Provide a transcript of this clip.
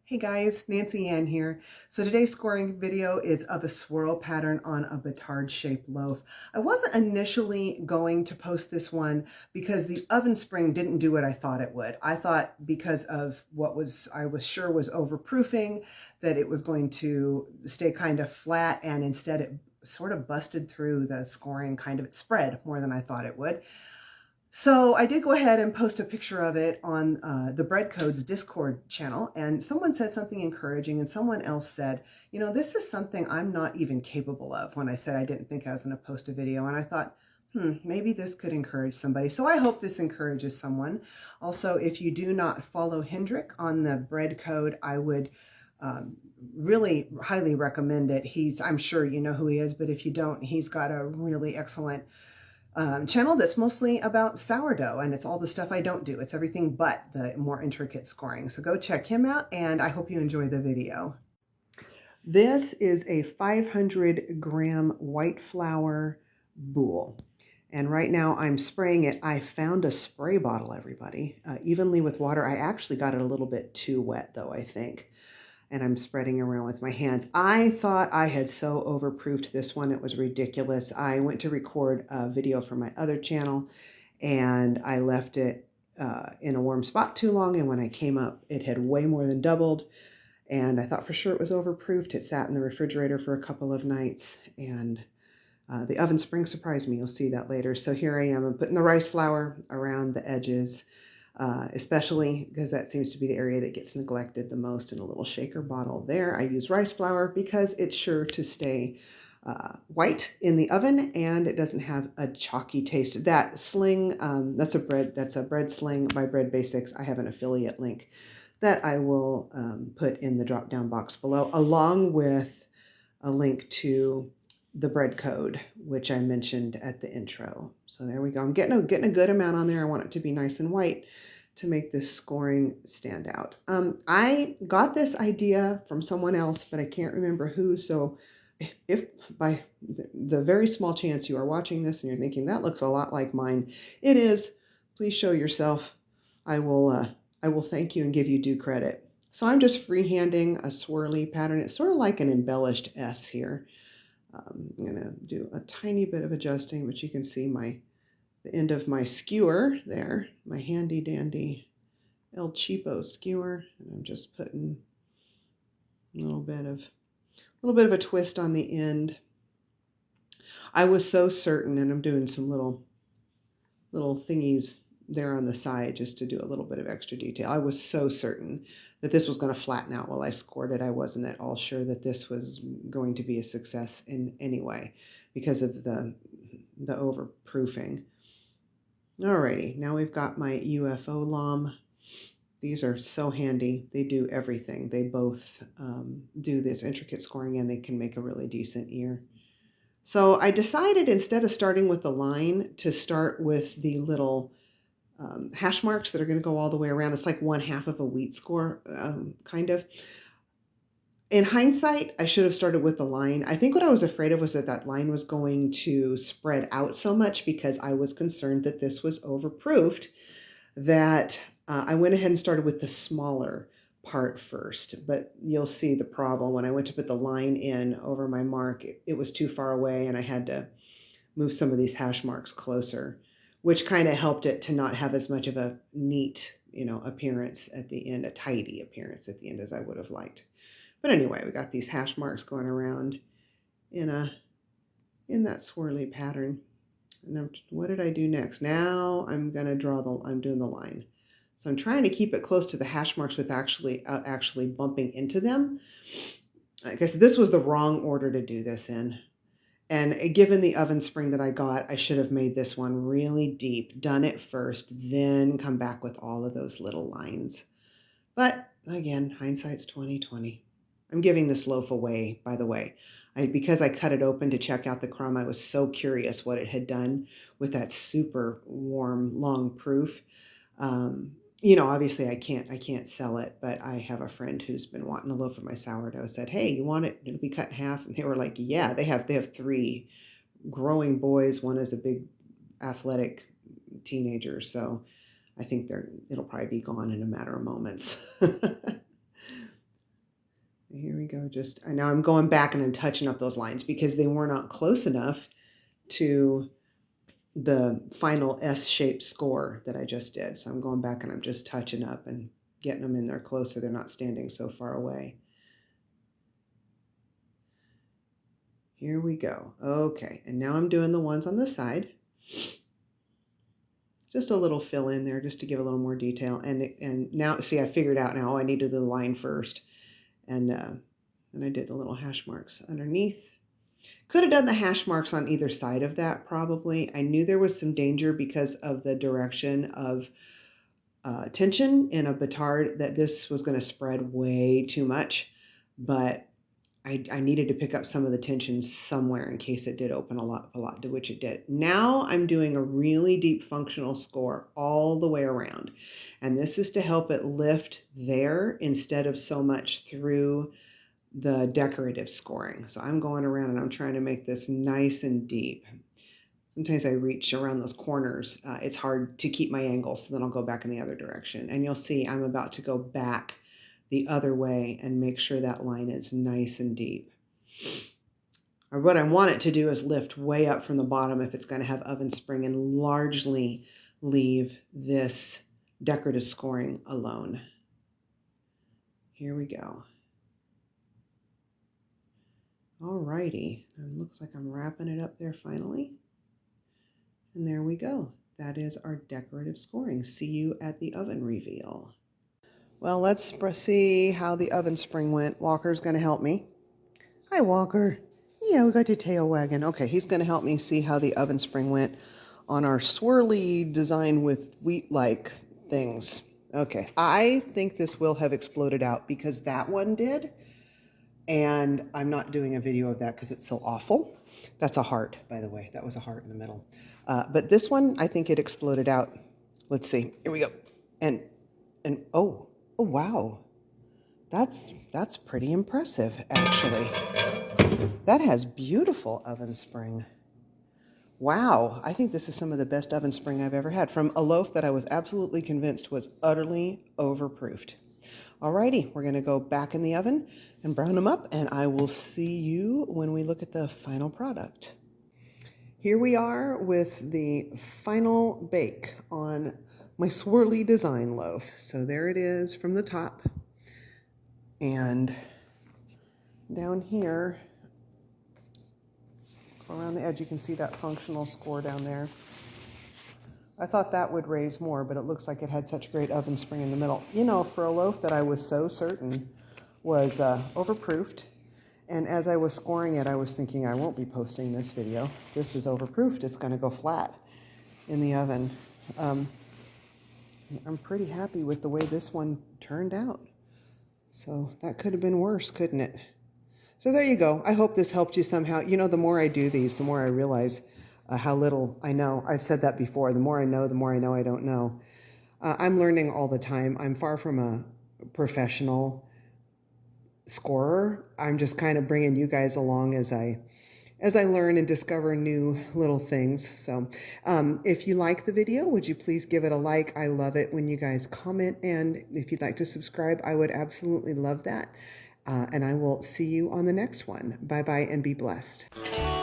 Hey guys, Nancy Ann here. So today's scoring video is of a swirl pattern on a Batard shaped loaf. I wasn't initially going to post this one because the oven spring didn't do what I thought it would. I thought because of I was sure was overproofing that it was going to stay kind of flat, and instead it sort of busted through the scoring, it spread more than I thought it would. So I did go ahead and post a picture of it on the Bread Codes Discord channel, and someone said something encouraging, and someone else said, this is something I'm not even capable of, when I said I didn't think I was going to post a video. And I thought, maybe this could encourage somebody. So I hope this encourages someone. Also, if you do not follow Hendrik on the Bread Code, I would really highly recommend it. I'm sure you know who he is, but if you don't, he's got a really excellent channel that's mostly about sourdough, and it's all the stuff I don't do. It's everything but the more intricate scoring. So go check him out, and I hope you enjoy the video. This is a 500-gram white flour boule. And right now I'm spraying it. I found a spray bottle, everybody, evenly with water. I actually got it a little bit too wet, though, I think. And I'm spreading around with my hands. I thought I had so overproofed this one. It was ridiculous. I went to record a video for my other channel, and I left it in a warm spot too long. And when I came up, it had way more than doubled. And I thought for sure it was overproofed. It sat in the refrigerator for a couple of nights, and the oven spring surprised me. You'll see that later. So here I am. I'm putting the rice flour around the edges, especially because that seems to be the area that gets neglected the most. In a little shaker bottle there, I use rice flour because it's sure to stay white in the oven, and it doesn't have a chalky taste. That sling, that's a bread sling by Bread Basics. I have an affiliate link that I will put in the drop down box below, along with a link to the bread code, which I mentioned at the intro. So there we go. I'm getting a good amount on there. I want it to be nice and white to make this scoring stand out. I got this idea from someone else, but I can't remember who. So if by the very small chance you are watching this and you're thinking that looks a lot like mine, it is. Please show yourself. I will thank you and give you due credit. So I'm just freehanding a swirly pattern. It's sort of like an embellished S here. I'm going to do a tiny bit of adjusting, but you can see the end of my skewer there, my handy dandy El Cheapo skewer, and I'm just putting a little bit of a twist on the end. I was so certain, and I'm doing some little thingies there on the side just to do a little bit of extra detail. I was so certain that this was going to flatten out while I scored it. I wasn't at all sure that this was going to be a success in any way because of the overproofing. Alrighty, now we've got my UFO lom. These are so handy. They do everything. They both do this intricate scoring, and they can make a really decent ear. So I decided, instead of starting with the line, to start with the little hash marks that are going to go all the way around. It's like 1/2 of a wheat score, kind of. In hindsight, I should have started with the line. I think what I was afraid of was that line was going to spread out so much, because I was concerned that this was overproofed, that I went ahead and started with the smaller part first. But you'll see the problem. When I went to put the line in over my mark, it was too far away, and I had to move some of these hash marks closer, which kind of helped it to not have as much of a neat, appearance at the end, a tidy appearance at the end as I would have liked. But anyway, we got these hash marks going around in that swirly pattern. And what did I do next? Now I'm going to I'm doing the line. So I'm trying to keep it close to the hash marks with actually bumping into them. Like I said, this was the wrong order to do this in. And given the oven spring that I got, I should have made this one really deep, done it first, then come back with all of those little lines. But again, hindsight's 20/20. I'm giving this loaf away, by the way. Because I cut it open to check out the crumb, I was so curious what it had done with that super warm, long proof. Obviously I can't sell it, but I have a friend who's been wanting a loaf of my sourdough. Said, "Hey, you want it to be cut in half?" And they were like, "Yeah." They have 3 growing boys. One is a big athletic teenager, so I think it'll probably be gone in a matter of moments. And now I'm going back and I'm touching up those lines because they were not close enough to the final S-shaped score that I just did. So I'm going back and I'm just touching up and getting them in there closer. They're not standing so far away. Here we go. Okay, and now I'm doing the ones on the side. Just a little fill in there just to give a little more detail. And now, see, I figured out now I needed the line first. And then I did the little hash marks underneath. Could have done the hash marks on either side of that, probably. I knew there was some danger because of the direction of tension in a Batard that this was going to spread way too much. But I needed to pick up some of the tension somewhere in case it did open a lot, to which it did. Now I'm doing a really deep functional score all the way around. And this is to help it lift there instead of so much through the decorative scoring. So I'm going around and I'm trying to make this nice and deep. Sometimes I reach around those corners. It's hard to keep my angle, so then I'll go back in the other direction. And you'll see I'm about to go back the other way and make sure that line is nice and deep. Or what I want it to do is lift way up from the bottom if it's going to have oven spring and largely leave this decorative scoring alone. Here we go. Alrighty, and looks like I'm wrapping it up there finally. And there we go. That is our decorative scoring. See you at the oven reveal. Well, let's see how the oven spring went. Walker's going to help me. Hi, Walker. Yeah, we got your tail wagging. Okay, he's going to help me see how the oven spring went on our swirly design with wheat-like things. Okay, I think this will have exploded out because that one did. And I'm not doing a video of that because it's so awful. That's a heart, by the way. That was a heart in the middle. But this one, I think it exploded out. Let's see. Here we go. And oh wow. That's pretty impressive, actually. That has beautiful oven spring. Wow, I think this is some of the best oven spring I've ever had from a loaf that I was absolutely convinced was utterly overproofed. Alrighty, we're gonna go back in the oven and brown them up, and I will see you when we look at the final product. Here we are with the final bake on my swirly design loaf. So there it is from the top. And down here, around the edge, you can see that functional score down there. I thought that would raise more, but it looks like it had such great oven spring in the middle. You know, for a loaf that I was so certain was overproofed, and as I was scoring it, I was thinking, I won't be posting this video. This is overproofed. It's going to go flat in the oven. I'm pretty happy with the way this one turned out. So that could have been worse, couldn't it? So there you go. I hope this helped you somehow. You know, the more I do these, the more I realize how little I know. I've said that before. The more I know I don't know. I'm learning all the time. I'm far from a professional scorer. I'm just kind of bringing you guys along as I learn and discover new little things. So if you like the video, would you please give it a like? I love it when you guys comment, and if you'd like to subscribe, I would absolutely love that. And I will see you on the next one. Bye-bye and be blessed.